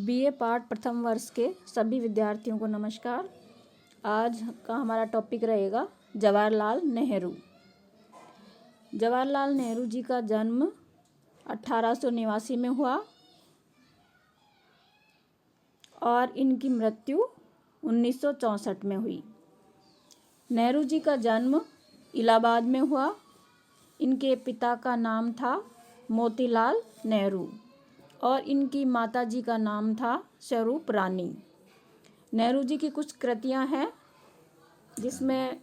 BA part प्रथम वर्ष के सभी विद्यार्थियों को नमस्कार। आज का हमारा टॉपिक रहेगा जवाहरलाल नेहरू। जवाहरलाल नेहरू जी का जन्म 1889 में हुआ और इनकी मृत्यु 1964 में हुई। नेहरू जी का जन्म इलाहाबाद में हुआ। इनके पिता का नाम था मोतीलाल नेहरू और इनकी माताजी का नाम था स्वरूप रानी। नेहरू जी की कुछ कृतियां हैं जिसमें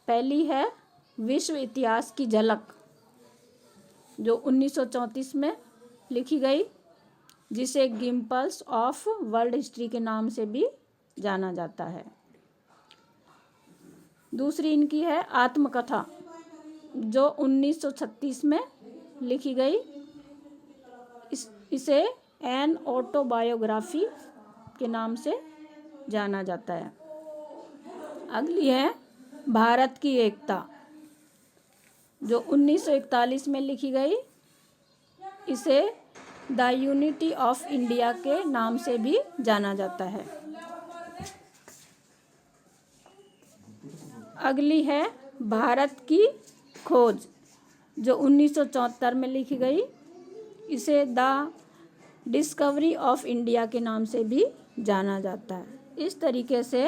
पहली है विश्व इतिहास की झलक, जो 1934 में लिखी गई, जिसे गिम्पल्स ऑफ वर्ल्ड हिस्ट्री के नाम से भी जाना जाता है। दूसरी इनकी है आत्मकथा, जो 1936 में लिखी गई। इसे एन ऑटोबायोग्राफी के नाम से जाना जाता है। अगली है भारत की एकता, जो 1941 में लिखी गई। इसे द यूनिटी ऑफ इंडिया के नाम से भी जाना जाता है। अगली है भारत की खोज, जो 1974 में लिखी गई। इसे द डिस्कवरी ऑफ इंडिया के नाम से भी जाना जाता है। इस तरीके से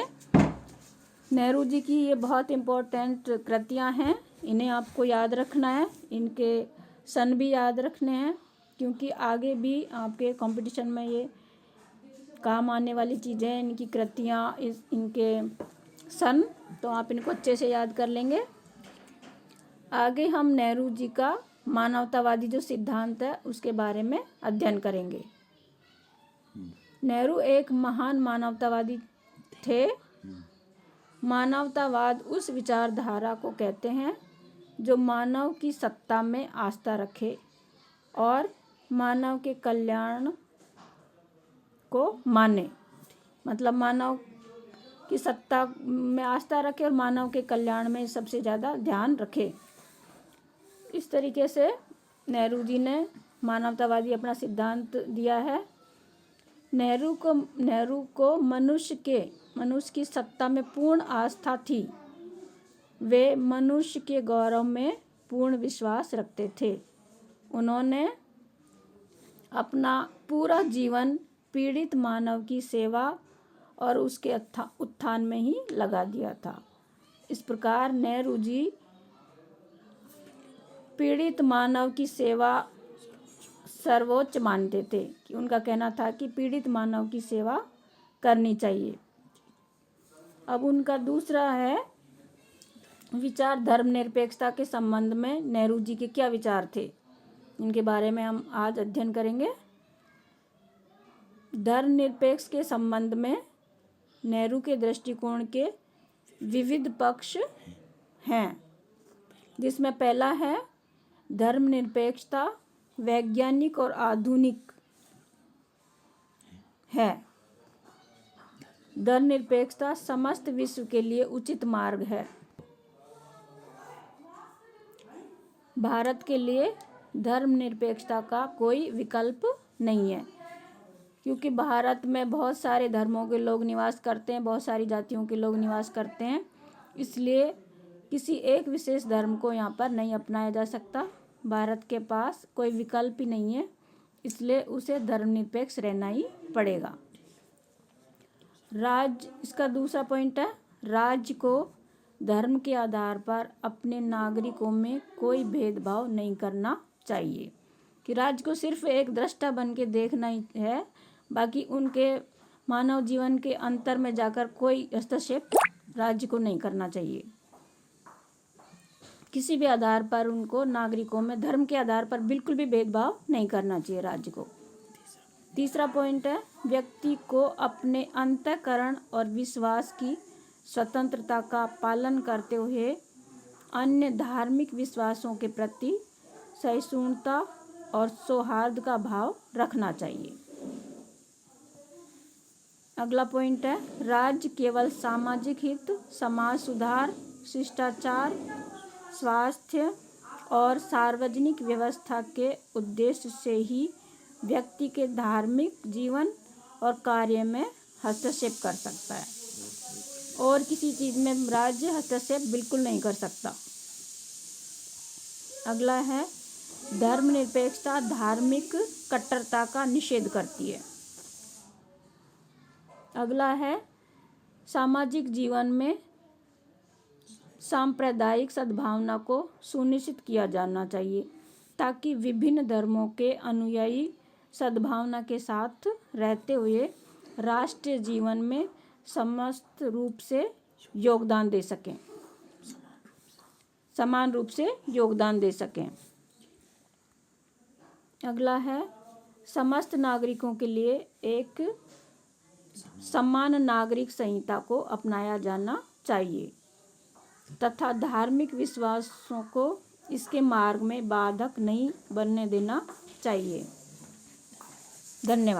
नेहरू जी की ये बहुत इम्पोर्टेंट कृतियां हैं। इन्हें आपको याद रखना है, इनके सन भी याद रखने हैं, क्योंकि आगे भी आपके कंपटीशन में ये काम आने वाली चीज़ें हैं। इनकी कृतियां, इनके सन, तो आप इनको अच्छे से याद कर लेंगे। आगे हम नेहरू जी का मानवतावादी जो सिद्धांत है उसके बारे में अध्ययन करेंगे। नेहरू एक महान मानवतावादी थे। मानवतावाद उस विचारधारा को कहते हैं जो मानव की सत्ता में आस्था रखे और मानव के कल्याण को माने। मतलब मानव की सत्ता में आस्था रखे और मानव के कल्याण में सबसे ज़्यादा ध्यान रखे। इस तरीके से नेहरू जी ने मानवतावादी अपना सिद्धांत दिया है। नेहरू को मनुष्य की सत्ता में पूर्ण आस्था थी। वे मनुष्य के गौरव में पूर्ण विश्वास रखते थे। उन्होंने अपना पूरा जीवन पीड़ित मानव की सेवा और उसके उत्थान में ही लगा दिया था। इस प्रकार नेहरू जी पीड़ित मानव की सेवा सर्वोच्च मानते थे, कि उनका कहना था कि पीड़ित मानव की सेवा करनी चाहिए। अब उनका दूसरा है विचार धर्मनिरपेक्षता के संबंध में नेहरू जी के क्या विचार थे, इनके बारे में हम आज अध्ययन करेंगे। धर्मनिरपेक्ष के संबंध में नेहरू के दृष्टिकोण के विविध पक्ष हैं, जिसमें पहला है धर्मनिरपेक्षता वैज्ञानिक और आधुनिक है। धर्मनिरपेक्षता समस्त विश्व के लिए उचित मार्ग है। भारत के लिए धर्मनिरपेक्षता का कोई विकल्प नहीं है, क्योंकि भारत में बहुत सारे धर्मों के लोग निवास करते हैं, बहुत सारी जातियों के लोग निवास करते हैं। इसलिए किसी एक विशेष धर्म को यहाँ पर नहीं अपनाया जा सकता। भारत के पास कोई विकल्प ही नहीं है, इसलिए उसे धर्मनिरपेक्ष रहना ही पड़ेगा। इसका दूसरा पॉइंट है राज्य को धर्म के आधार पर अपने नागरिकों में कोई भेदभाव नहीं करना चाहिए, कि राज्य को सिर्फ एक दृष्टा बन के देखना ही है, बाकी उनके मानव जीवन के अंतर में जाकर कोई हस्तक्षेप राज्य को नहीं करना चाहिए। किसी भी आधार पर उनको नागरिकों में धर्म के आधार पर बिल्कुल भी भेदभाव नहीं करना चाहिए राज्य को। तीसरा पॉइंट है व्यक्ति को अपने अंतःकरण और विश्वास की स्वतंत्रता का पालन करते हुए अन्य धार्मिक विश्वासों के प्रति सहिष्णुता और सौहार्द का भाव रखना चाहिए। अगला पॉइंट है राज्य केवल सामाजिक हित, समाज सुधार, शिष्टाचार, स्वास्थ्य और सार्वजनिक व्यवस्था के उद्देश्य से ही व्यक्ति के धार्मिक जीवन और कार्य में हस्तक्षेप कर सकता है, और किसी चीज़ में राज्य हस्तक्षेप बिल्कुल नहीं कर सकता। अगला है धर्मनिरपेक्षता धार्मिक कट्टरता का निषेध करती है। अगला है सामाजिक जीवन में सांप्रदायिक सद्भावना को सुनिश्चित किया जाना चाहिए ताकि विभिन्न धर्मों के अनुयायी सद्भावना के साथ रहते हुए राष्ट्रीय जीवन में समस्त रूप से योगदान दे सकें, समान रूप से योगदान दे सकें। अगला है समस्त नागरिकों के लिए एक समान नागरिक संहिता को अपनाया जाना चाहिए तथा धार्मिक विश्वासों को इसके मार्ग में बाधक नहीं बनने देना चाहिए। धन्यवाद।